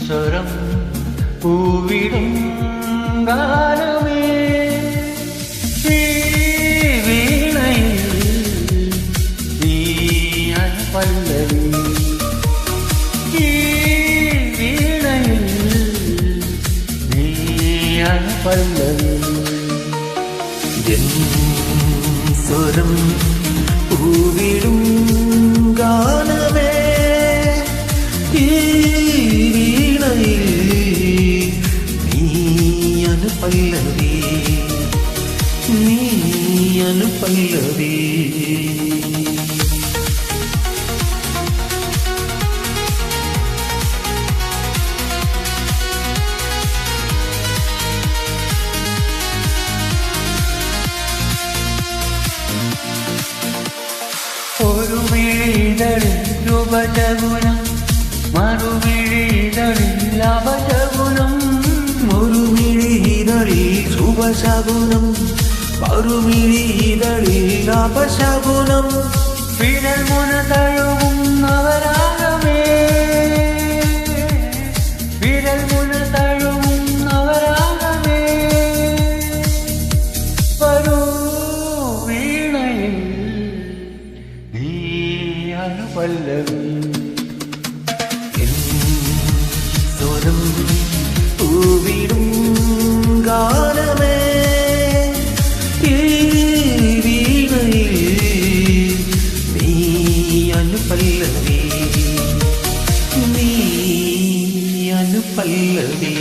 സ്വരം പൂവിടും ഗാനമേ ഈ വീണയിൽ നീയാണ് പല്ലവി ഈ വീണയിൽ നീയാണ് പല്ലവി എൻ സ്വരം പൂവിടും ഗാനമേ ഈ വീണയിൽ നീയാണ് പല്ലവി നീയാണ് പല്ലവി ഒരു മിഴിതളിൽ രൂപശകുനം മറുമിഴിതളിൽ അപശകുനം ഒരു മിഴിതളിൽ ശുഭശകുനം മറുമിഴിതളിൽ അപശകുനം വിരൽ മുന തഴുകും നവരാഗമേ വിരൽ മുന തഴുകും നവരാഗമേ വരൂ വീണയിൽ നീയാണ് പല്ലവി സ്വരം പൂവിടും ഗാനമേ ഈ വീണയിൽ നീയാണ് പല്ലവി നീയാണ് പല്ലവി